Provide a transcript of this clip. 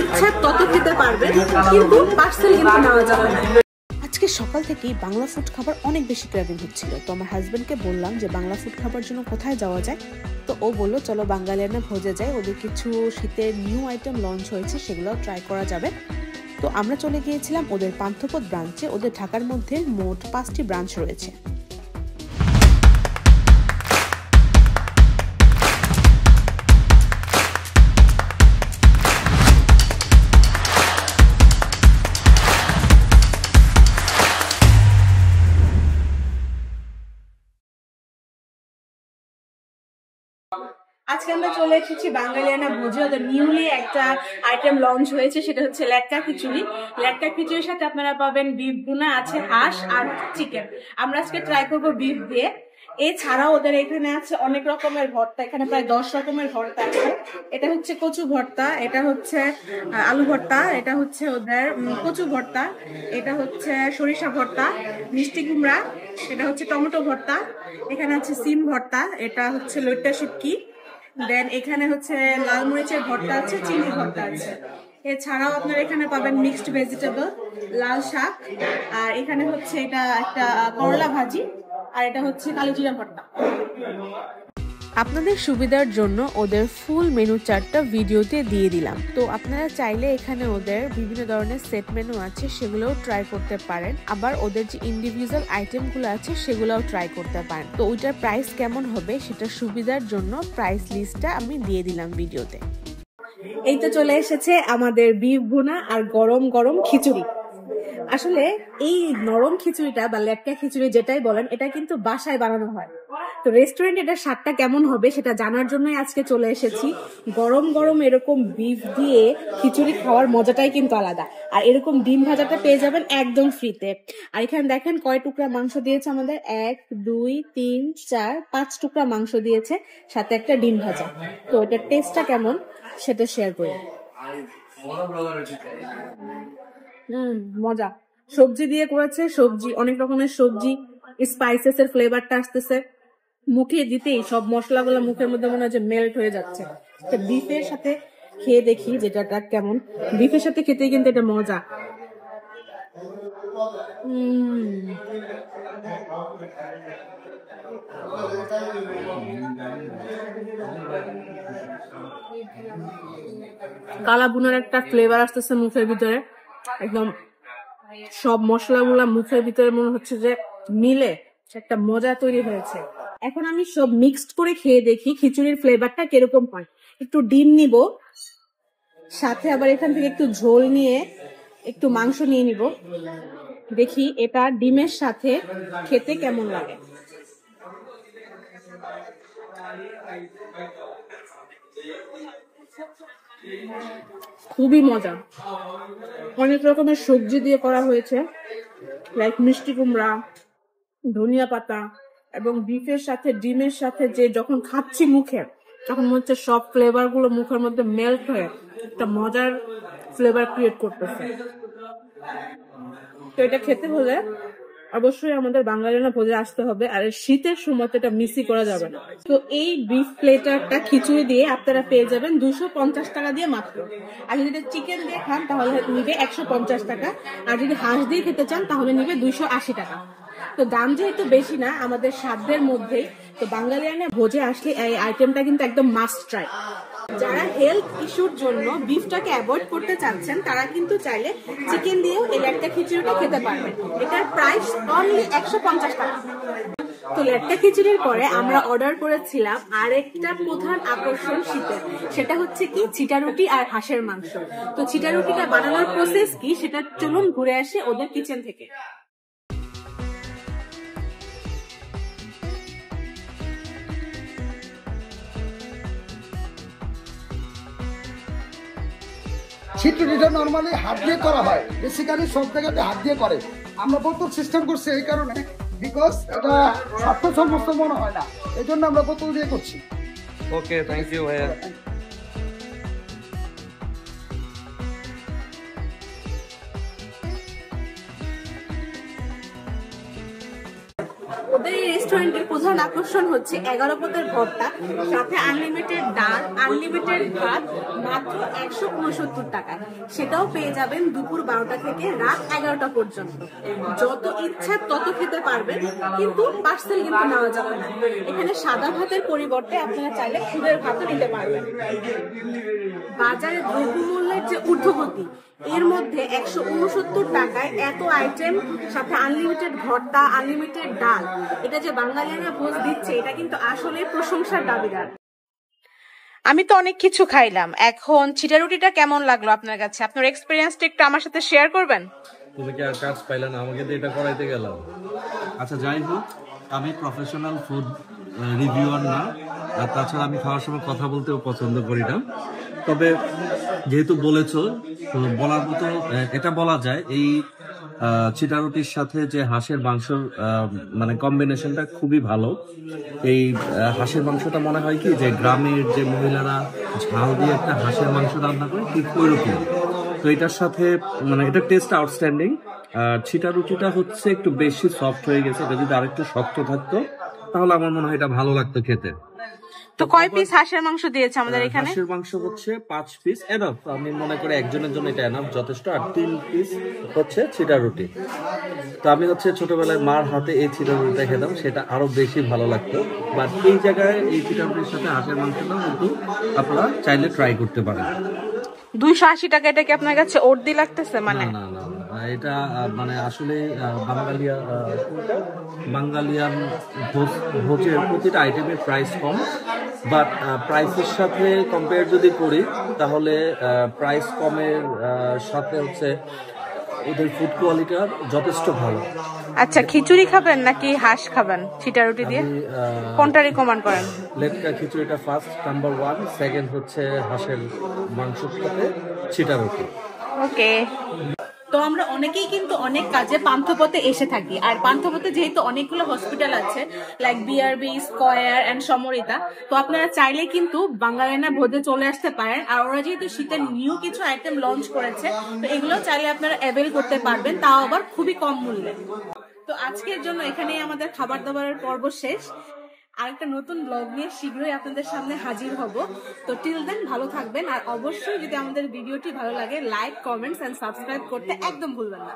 ইচ্ছা তত খেতে পারবেন, কিন্তু পার্সেল কিন্তু নেওয়া যাবে না। আজকে সকাল থেকেই বাংলা ফুড খাবার অনেক বেশি ক্রেভিং হচ্ছিল, তো আমার হাজবেন্ডকে বললাম যে বাংলা ফুড খাবার জন্য কোথায় যাওয়া যায়। তো ও বললো চলো বাঙালিয়ানা ভোজে যাই, ওদের কিছু শীতের নিউ আইটেম লঞ্চ হয়েছে, সেগুলো ট্রাই করা যাবে। তো আমরা চলে গিয়েছিলাম ওদের পান্থপথ ব্রাঞ্চে। ওদের ঢাকার মধ্যে মোট 5টি ব্রাঞ্চ রয়েছে। আজকে আমরা চলে এসেছি বাঙালিয়ানা ভোজে। ওদের নিউলি একটা আইটেম লঞ্চ হয়েছে, সেটা হচ্ছে লেটকা খিচুড়ি। লেটকা খিচুড়ির সাথে আপনারা পাবেন বিফ ভুনা, আছে হাঁস আর চিকেন। আমরা আজকে ট্রাই করবো বিফ দিয়ে। এছাড়াও ওদের এখানে আছে অনেক রকমের ভর্তা, এখানে প্রায় 10 রকমের ভর্তা আছে। এটা হচ্ছে কচু ভর্তা, এটা হচ্ছে আলু ভর্তা, এটা হচ্ছে ওদের কচু ভর্তা, এটা হচ্ছে সরিষা ভর্তা, মিষ্টি কুমড়া, এটা হচ্ছে টমেটো ভর্তা, এখানে আছে সিম ভর্তা, এটা হচ্ছে লইট্টা শুটকি, দেন এখানে হচ্ছে লাল মরিচের ভর্তা আছে, চিংড়ি ভর্তা আছে। এছাড়াও আপনারা এখানে পাবেন মিক্সড ভেজিটেবল, লাল শাক, আর এখানে হচ্ছে এটা একটা করলা ভাজি, আর এটা হচ্ছে কালো জিরা ভর্তা। আপনাদের সুবিধার জন্য ওদের ফুল মেনু চার্টটা ভিডিওতে দিয়ে দিলাম, তো আপনারা চাইলে এখানে ওদের বিভিন্ন ধরনের সেট মেনু আছে, সেগুলোও ট্রাই করতে পারেন। আবার ওদের যে ইন্ডিভিজুয়াল আইটেমগুলো আছে সেগুলোও ট্রাই করতে পারেন। তো ওইটার প্রাইস কেমন হবে সেটা সুবিধার জন্য প্রাইস লিস্টটা আমি দিয়ে দিলাম ভিডিওতে। এই তো চলে এসেছে আমাদের বিফ ভুনা আর গরম গরম খিচুড়ি। আসলে এই নরম খিচুড়িটা বা লেটকা খিচুড়ি যেটাই বলেন, এটা কিন্তু বাসায় বানানো হয়। তো রেস্টুরেন্টে এটার স্বাদটা কেমন হবে সেটা জানার জন্যই আজকে চলে এসেছি। গরম গরম এরকম বিফ দিয়ে খিচুড়ি খাওয়ার মজাটাই কিন্তু আলাদা। আর এরকম ডিম ভাজাটা পেয়ে যাবেন একদম ফ্রিতে। আর এখানে দেখেন কয় টুকরা মাংস দিয়েছে আমাদের, 1 2 3 4 5 টুকরা মাংস দিয়েছে, সাথে একটা ডিম ভাজা। তো এটার টেস্টটা কেমন সেটা শেয়ার করি। মজা। সবজি দিয়ে করেছে, সবজি অনেক রকমের সবজি, স্পাইসেস এর ফ্লেভারটা আসতেছে মুখে দিতেই, সব মশলাগুলো মুখের মধ্যে মনে হয় যে মেল্ট হয়ে যাচ্ছে। বিফের সাথে খেয়ে দেখি যেটা কেমন। বিফের সাথে খেতেই কিন্তু এটা মজা। কালা বুনার একটা ফ্লেভার আসতেছে মুখের ভিতরে, একদম সব মশলাগুলা মুখের ভিতরে মনে হচ্ছে যে মিলে একটা মজা তৈরি হয়েছে। এখন আমি সব মিক্সড করে খেয়ে দেখি খিচুড়ির ফ্লেভারটা কিরকম হয়। একটু ডিম নিব, সাথে আবার এখান থেকে একটু ঝোল নিয়ে একটু মাংস নিয়ে নিব, দেখি এটা ডিমের সাথে খেতে কেমন লাগে। খুবই মজা। অনেক রকমের সবজি দিয়ে করা হয়েছে, লাইক মিষ্টি কুমড়া, ধনিয়া পাতা, এবং বিফের সাথে ডিমের সাথে যে যখন খাচ্ছি মুখে, তখন মনে হচ্ছে সব ফ্লেভার গুলো মুখের মধ্যে মেল্ট হয়ে একটা মজার ফ্লেভার ক্রিয়েট করতেছে। তো এটা খেতে হলে অবশ্যই আমাদের বাঙালিয়ানা ভোজে আসতে হবে, আর শীতের সময় এটা মিসই করা যাবে না। তো এই বিফ প্লেটারটা খিচুড়ি দিয়ে আপনারা পেয়ে যাবেন 250 টাকা দিয়ে মাত্র। আর যদি চিকেন দিয়ে খান তাহলে নিবে 150 টাকা, আর যদি হাঁস দিয়ে খেতে চান তাহলে নিবে 280 টাকা। তো দাম যেহেতু বেশি না, আমাদের সাধ্যের মধ্যেই। তো বাঙালিয়ানা ভোজে আসলে এই আইটেমটা কিন্তু একদম মাস্ট ট্রাই। যারা হেলথ ইস্যুর জন্য বিফটাকে অ্যাভয়েড করতে চাচ্ছেন তারা কিন্তু চাইলে চিকেন দিয়েও এই লেটকা খিচুড়িটা খেতে পারবেন। এটার প্রাইস অনলি 150 টাকা। তো লেটকা খিচুড়ির পরে আমরা অর্ডার করেছিলাম আরেকটা প্রধান আকর্ষণ শীতের, সেটা হচ্ছে কি চিটা রুটি আর হাঁসের মাংস। তো চিটা রুটিটা বানানোর প্রসেস কি সেটা চলুন ঘুরে আসি ওদের কিচেন থেকে। খিচুড়িটা নর্মালি হাত দিয়ে করা হয়, বেসিক্যালি সব জায়গাতে হাত দিয়ে করে। আমরা বোতল সিস্টেম করছি এই কারণে, বিকজ এটা স্বাস্থ্যসম্মত মনে হয় না, এই জন্য আমরা বোতল দিয়ে করছি। ওকে, থ্যাংক ইউ ভাইয়া। ওদের এই রেস্টুরেন্টের প্রধান আকর্ষণ হচ্ছে 11 পদের ভর্তা, সাথে আনলিমিটেড ডাল, আনলিমিটেড ভাত, মাত্র 169 টাকায়। সেটাও পেয়ে যাবেন দুপুর 12টা থেকে রাত 11টা পর্যন্ত। যত ইচ্ছা তত খেতে পারবেন, কিন্তু পার্সেল কিন্তু নেওয়া যাবে না। এখানে সাদা ভাতের পরিবর্তে আপনারা চাইলে খুদের ভাতও নিতে পারবেন। বাজারে দ্রব্যমূল্যের যে ঊর্ধ্বগতি, এর মধ্যে 169 টাকায় এত আইটেম, সাথে আনলিমিটেড ভর্তা, আনলিমিটেড ডাল, এটা যে বাঙালিরা ভোজ দিচ্ছে, এটা কিন্তু আসলে প্রশংসার দাবিদার। আমি তো অনেক কিছু খাইলাম, এখন চিটা রুটিটা কেমন লাগলো আপনার কাছে? আপনার এক্সপিরিয়েন্সটা একটু আমার সাথে শেয়ার করবেন? তুমি কি আর কাজ পাইলে না, আমাকে তো এটা করাইতে গেলাম। আচ্ছা, যাই হোক, আমি প্রফেশনাল ফুড রিভিউয়ার না, আর তাছাড়া আমি খাওয়ার সময় কথা বলতেও পছন্দ করি না। তবে যেহেতু বলেছো, তো বলার মতো এটা বলা যায়, এই চিটা রুটির সাথে যে হাঁসের মাংসর মানে কম্বিনেশনটা খুবই ভালো। এই হাঁসের মাংসটা মনে হয় কি যে গ্রামের যে মহিলারা ঝাল দিয়ে একটা হাঁসের মাংস রান্না করে, ঠিক ওইরকম। তো এটার সাথে মানে এটা টেস্ট আউটস্ট্যান্ডিং। চিটা রুটিটা হচ্ছে একটু বেশি সফট হয়ে গেছে, এটা যদি আরেকটু শক্ত থাকতো তাহলে আমার মনে হয় এটা ভালো লাগতো খেতে। তো কয় পিস হাঁসের মাংস দিয়েছে আমাদের এখানে? হাঁসের মাংস হচ্ছে 5 পিস এনাফ, আমি মনে করি একজনের জন্য এটা এনাফ, যথেষ্ট। আর 3 পিস হচ্ছে চিটা রুটি। তো আমি হচ্ছে ছোটবেলায় মার হাতে এই চিটা রুটিটা খেতাম, সেটা আরো বেশি ভালো লাগতো। বাট এই জায়গায় এই চিটা রুটির সাথে হাঁসের মাংসটাও কিন্তু আপনারা চাইলে ট্রাই করতে পারেন। 280 টাকা, এটা কি আপনার কাছে ওর্দি লাগতেছে? মানে না, এটা মানে আসলে বাঙালিয়ান ভোজের প্রতিটা আইটেমের প্রাইস কম, বাট প্রাইসের সাথে কম্পেয়ার যদি করি তাহলে প্রাইস কমের সাথে হচ্ছে ওদের ফুড কোয়ালিটি যথেষ্ট ভালো। আচ্ছা, খিচুড়ি খাবেন নাকি হাঁস খাবেন চিটা রুটি দিয়ে? কোনটা রিকমেন্ড করেন? লেটকা খিচুড়িটা ফার্স্ট, নাম্বার 1, সেকেন্ড হচ্ছে হাঁসের মাংসের সাথে চিটা রুটি। ওকে। তো আমরা অনেকেই কিন্তু অনেক কাজে পান্থপথে এসে থাকি, আর পান্থপথে যেহেতু অনেকগুলো হসপিটাল আছে, like BRB, square and Samorita, তো আপনারা চাইলে কিন্তু বাঙালিয়ানা ভোজে চলে আসতে পারেন। আর ওরা যেহেতু শীতের নিউ কিছু আইটেম লঞ্চ করেছে, তো এগুলো চাইলে আপনারা অ্যাভেল করতে পারবেন, তাও আবার খুবই কম মূল্যে। তো আজকের জন্য এখানেই আমাদের খাবার দাবারের পর্ব শেষ। আরেকটা নতুন ব্লগ নিয়ে শীঘ্রই আপনাদের সামনে হাজির হব। তো টিল দেন ভালো থাকবেন, আর অবশ্যই যদি আমাদের ভিডিওটি ভালো লাগে, লাইক, কমেন্টস এন্ড সাবস্ক্রাইব করতে একদম ভুলবেন না।